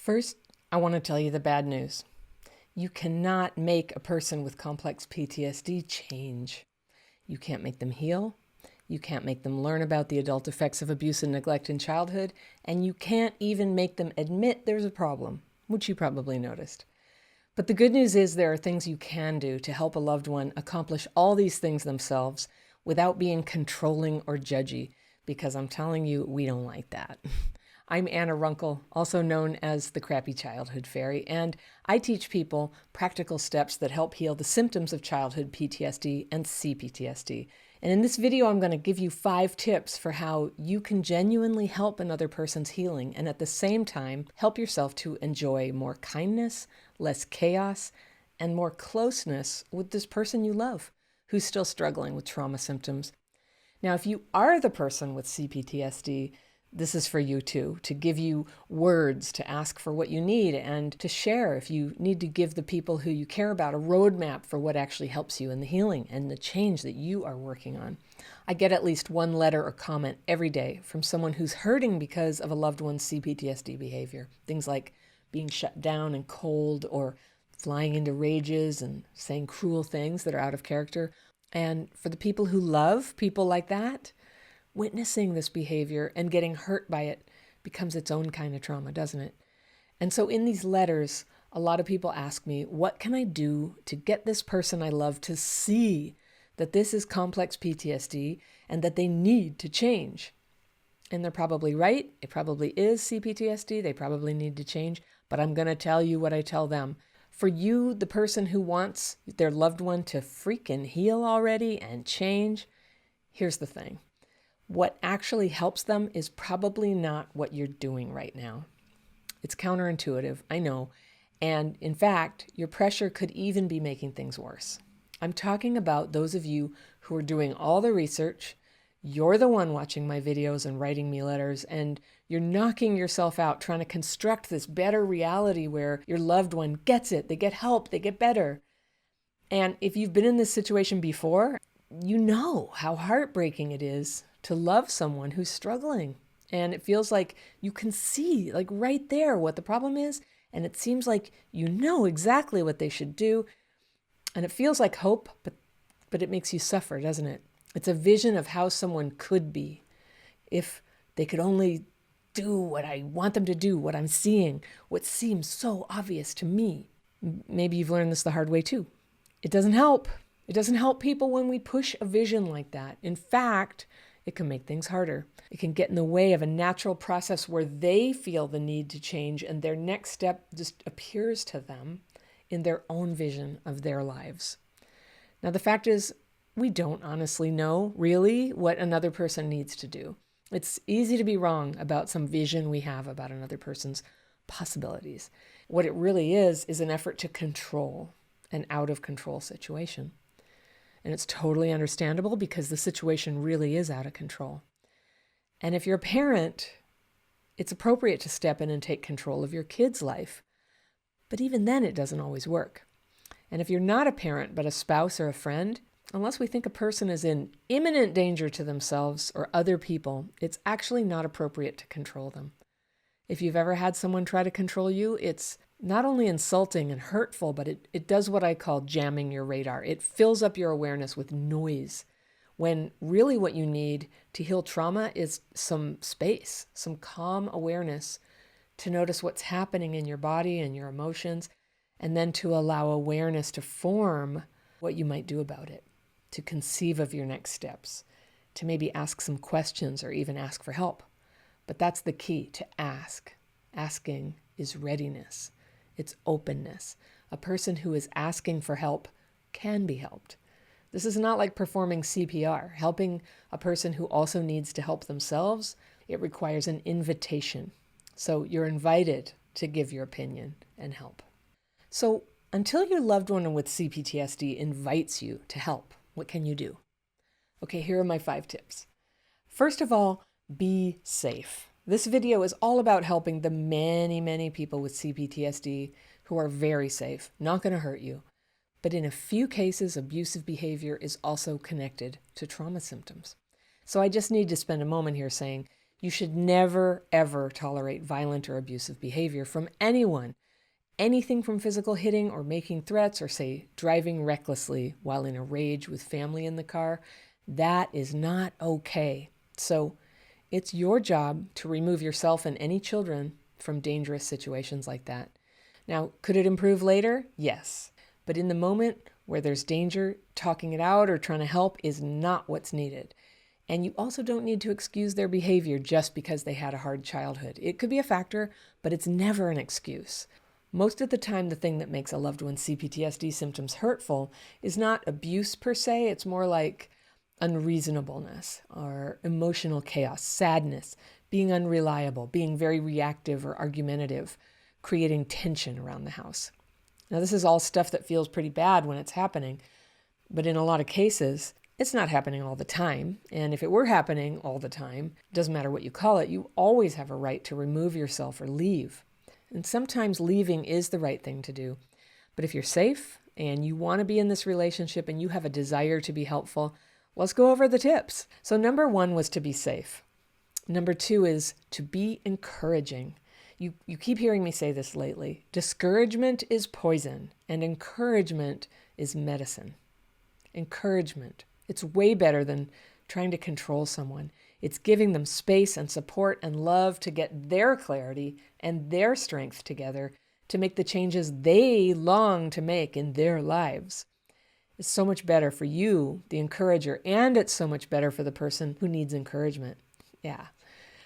First, I want to tell you the bad news. You cannot make a person with complex PTSD change. You can't make them heal. You can't make them learn about the adult effects of abuse and neglect in childhood. And you can't even make them admit there's a problem, which you probably noticed. But the good news is there are things you can do to help a loved one accomplish all these things themselves without being controlling or judgy, because I'm telling you, we don't like that. I'm Anna Runkle, also known as the Crappy Childhood Fairy, and I teach people practical steps that help heal the symptoms of childhood PTSD and CPTSD. And in this video, I'm going to give you 5 tips for how you can genuinely help another person's healing and at the same time help yourself to enjoy more kindness, less chaos, and more closeness with this person you love who's still struggling with trauma symptoms. Now, if you are the person with CPTSD, this is for you too, to give you words, to ask for what you need, and to share if you need to give the people who you care about a roadmap for what actually helps you in the healing and the change that you are working on. I get at least one letter or comment every day from someone who's hurting because of a loved one's CPTSD behavior. Things like being shut down and cold, or flying into rages and saying cruel things that are out of character. And for the people who love people like that, witnessing this behavior and getting hurt by it becomes its own kind of trauma, doesn't it? And so in these letters, a lot of people ask me, what can I do to get this person I love to see that this is complex PTSD and that they need to change? And they're probably right. It probably is CPTSD. They probably need to change. But I'm going to tell you what I tell them. For you, the person who wants their loved one to freaking heal already and change, here's the thing. What actually helps them is probably not what you're doing right now. It's counterintuitive, I know. And in fact, your pressure could even be making things worse. I'm talking about those of you who are doing all the research. You're the one watching my videos and writing me letters, and you're knocking yourself out trying to construct this better reality where your loved one gets it, they get help, they get better. And if you've been in this situation before, you know how heartbreaking it is to love someone who's struggling. And it feels like you can see, like right there, what the problem is. And it seems like you know exactly what they should do. And it feels like hope, but it makes you suffer, doesn't it? It's a vision of how someone could be if they could only do what I want them to do, what I'm seeing, what seems so obvious to me. Maybe you've learned this the hard way too. It doesn't help. It doesn't help people when we push a vision like that. In fact, it can make things harder. It can get in the way of a natural process where they feel the need to change and their next step just appears to them in their own vision of their lives. Now, the fact is, we don't honestly know really what another person needs to do. It's easy to be wrong about some vision we have about another person's possibilities. What it really is an effort to control an out-of-control situation. And it's totally understandable because the situation really is out of control. And if you're a parent, it's appropriate to step in and take control of your kid's life. But even then, it doesn't always work. And if you're not a parent, but a spouse or a friend, unless we think a person is in imminent danger to themselves or other people, it's actually not appropriate to control them. If you've ever had someone try to control you, it's not only insulting and hurtful, but it does what I call jamming your radar. It fills up your awareness with noise, when really what you need to heal trauma is some space, some calm awareness to notice what's happening in your body and your emotions, and then to allow awareness to form what you might do about it, to conceive of your next steps, to maybe ask some questions or even ask for help. But that's the key, to ask. Asking is readiness. It's openness. A person who is asking for help can be helped. This is not like performing CPR. Helping a person who also needs to help themselves, it requires an invitation. So you're invited to give your opinion and help. So until your loved one with CPTSD invites you to help, what can you do? Okay, here are my 5 tips. First of all, be safe. This video is all about helping the many people with CPTSD who are very safe, not going to hurt you. But in a few cases, abusive behavior is also connected to trauma symptoms. So I just need to spend a moment here saying, You should never, ever tolerate violent or abusive behavior from anyone. Anything from physical hitting or making threats or, say, driving recklessly while in a rage with family in the car, that is not okay. So it's your job to remove yourself and any children from dangerous situations like that. Now, could it improve later? Yes. But in the moment where there's danger, talking it out or trying to help is not what's needed. And you also don't need to excuse their behavior just because they had a hard childhood. It could be a factor, but it's never an excuse. Most of the time, the thing that makes a loved one's CPTSD symptoms hurtful is not abuse per se. It's more like unreasonableness or emotional chaos, sadness, being unreliable, being very reactive or argumentative, creating tension around the house. Now, this is all stuff that feels pretty bad when it's happening, but in a lot of cases, it's not happening all the time. And if it were happening all the time, it doesn't matter what you call it, you always have a right to remove yourself or leave. And sometimes leaving is the right thing to do. But if you're safe and you want to be in this relationship and you have a desire to be helpful, let's go over the tips. So number 1 was to be safe. Number 2 is to be encouraging. You keep hearing me say this lately. Discouragement is poison and encouragement is medicine. Encouragement. It's way better than trying to control someone. It's giving them space and support and love to get their clarity and their strength together to make the changes they long to make in their lives. It's so much better for you, the encourager, and it's so much better for the person who needs encouragement. Yeah.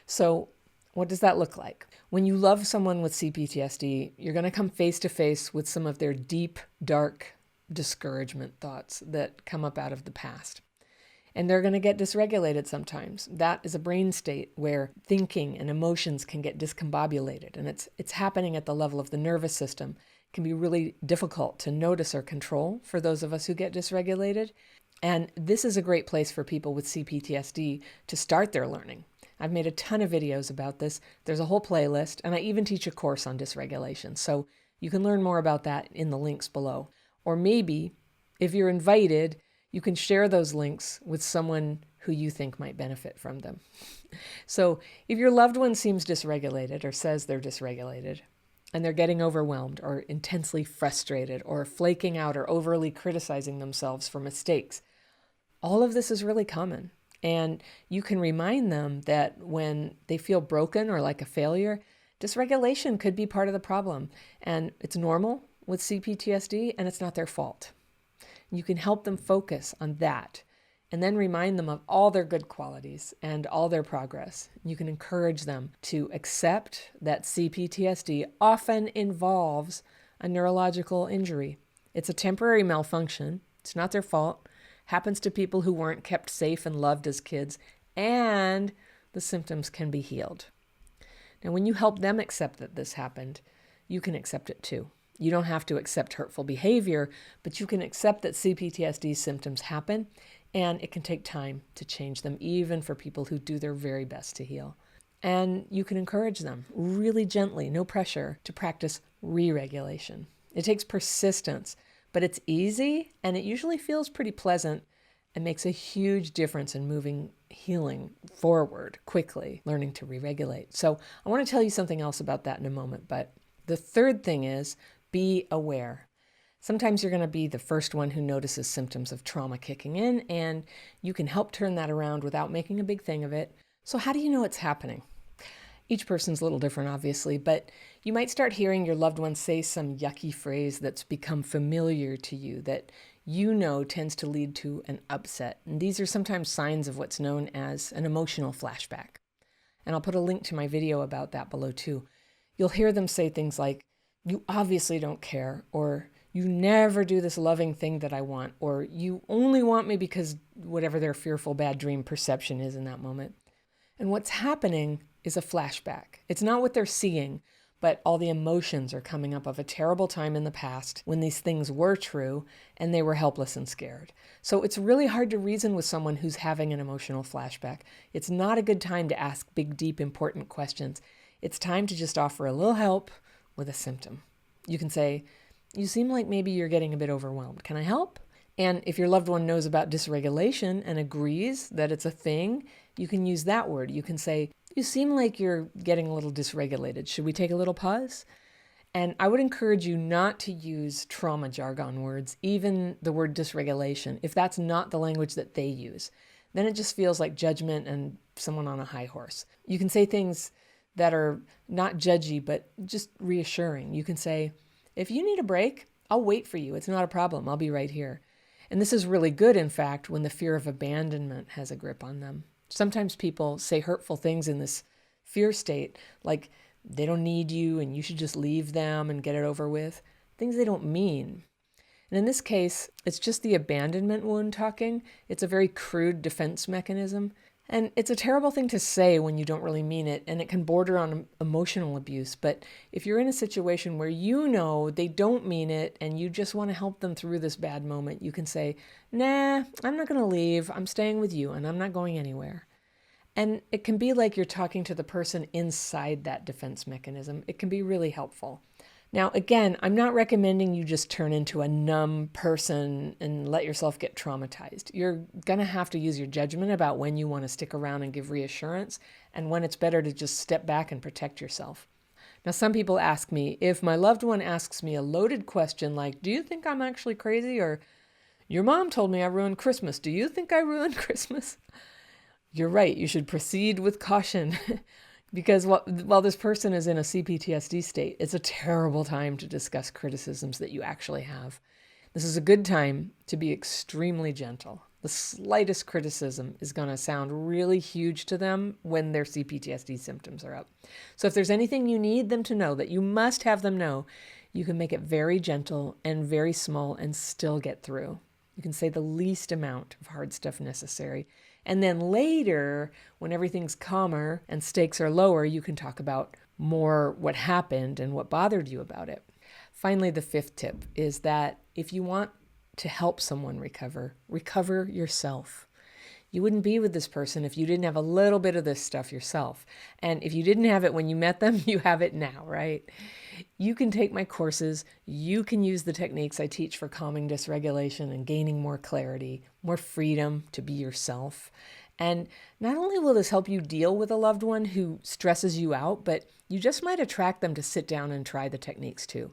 So what does that look like? When you love someone with CPTSD, you're going to come face to face with some of their deep, dark discouragement thoughts that come up out of the past. And they're going to get dysregulated sometimes. That is a brain state where thinking and emotions can get discombobulated, and it's happening at the level of the nervous system. It can be really difficult to notice or control for those of us who get dysregulated. And this is a great place for people with CPTSD to start their learning. I've made a ton of videos about this. There's a whole playlist, and I even teach a course on dysregulation. So you can learn more about that in the links below. Or maybe, if you're invited, you can share those links with someone who you think might benefit from them. So if your loved one seems dysregulated or says they're dysregulated, and they're getting overwhelmed or intensely frustrated or flaking out or overly criticizing themselves for mistakes, all of this is really common. And you can remind them that when they feel broken or like a failure, dysregulation could be part of the problem. And it's normal with CPTSD, and it's not their fault. You can help them focus on that and then remind them of all their good qualities and all their progress. You can encourage them to accept that CPTSD often involves a neurological injury. It's a temporary malfunction. It's not their fault. Happens to people who weren't kept safe and loved as kids, and the symptoms can be healed. Now, when you help them accept that this happened, you can accept it too. You don't have to accept hurtful behavior, but you can accept that CPTSD symptoms happen, and it can take time to change them, even for people who do their very best to heal. And you can encourage them really gently, no pressure, to practice re-regulation. It takes persistence, but it's easy, and it usually feels pretty pleasant and makes a huge difference in moving healing forward quickly, learning to re-regulate. So I want to tell you something else about that in a moment, but the third thing is be aware. Sometimes you're going to be the first one who notices symptoms of trauma kicking in, and you can help turn that around without making a big thing of it. So how do you know it's happening? Each person's a little different, obviously, but you might start hearing your loved one say some yucky phrase that's become familiar to you that you know tends to lead to an upset. And these are sometimes signs of what's known as an emotional flashback. And I'll put a link to my video about that below too. You'll hear them say things like, "You obviously don't care," or "You never do this loving thing that I want," or "You only want me because," whatever their fearful bad dream perception is in that moment. And what's happening is a flashback. It's not what they're seeing, but all the emotions are coming up of a terrible time in the past when these things were true and they were helpless and scared. So it's really hard to reason with someone who's having an emotional flashback. It's not a good time to ask big, deep, important questions. It's time to just offer a little help with a symptom. You can say, "You seem like maybe you're getting a bit overwhelmed. Can I help?" And if your loved one knows about dysregulation and agrees that it's a thing, you can use that word. You can say, You seem like you're getting a little dysregulated. Should we take a little pause? And I would encourage you not to use trauma jargon words, even the word dysregulation, if that's not the language that they use. Then it just feels like judgment and someone on a high horse. You can say things that are not judgy, but just reassuring. You can say, if you need a break, I'll wait for you. It's not a problem. I'll be right here. And this is really good, in fact, when the fear of abandonment has a grip on them. Sometimes people say hurtful things in this fear state, like they don't need you and you should just leave them and get it over with, things they don't mean. And in this case, it's just the abandonment wound talking. It's a very crude defense mechanism. And it's a terrible thing to say when you don't really mean it, and it can border on emotional abuse. But if you're in a situation where you know they don't mean it and you just want to help them through this bad moment, you can say, nah, I'm not going to leave. I'm staying with you and I'm not going anywhere. And it can be like you're talking to the person inside that defense mechanism. It can be really helpful. Now, again, I'm not recommending you just turn into a numb person and let yourself get traumatized. You're going to have to use your judgment about when you want to stick around and give reassurance and when it's better to just step back and protect yourself. Now, some people ask me, if my loved one asks me a loaded question like, do you think I'm actually crazy? Or, your mom told me I ruined Christmas. Do you think I ruined Christmas? You're right. You should proceed with caution. Because while this person is in a CPTSD state, it's a terrible time to discuss criticisms that you actually have. This is a good time to be extremely gentle. The slightest criticism is going to sound really huge to them when their CPTSD symptoms are up. So if there's anything you need them to know that you must have them know, you can make it very gentle and very small and still get through. You can say the least amount of hard stuff necessary. And then later, when everything's calmer and stakes are lower, you can talk about more what happened and what bothered you about it. Finally, the fifth tip is that if you want to help someone recover yourself. You wouldn't be with this person if you didn't have a little bit of this stuff yourself. And if you didn't have it when you met them, you have it now, right? You can take my courses. You can use the techniques I teach for calming dysregulation and gaining more clarity, more freedom to be yourself. And not only will this help you deal with a loved one who stresses you out, but you just might attract them to sit down and try the techniques too.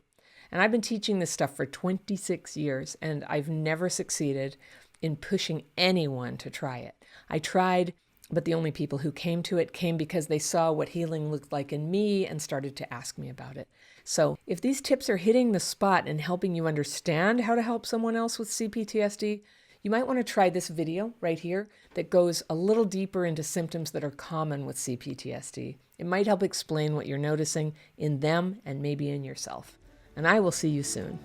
And I've been teaching this stuff for 26 years, and I've never succeeded in pushing anyone to try it. I tried, but the only people who came to it came because they saw what healing looked like in me and started to ask me about it. So if these tips are hitting the spot and helping you understand how to help someone else with CPTSD, you might want to try this video right here that goes a little deeper into symptoms that are common with CPTSD. It might help explain what you're noticing in them and maybe in yourself. And I will see you soon.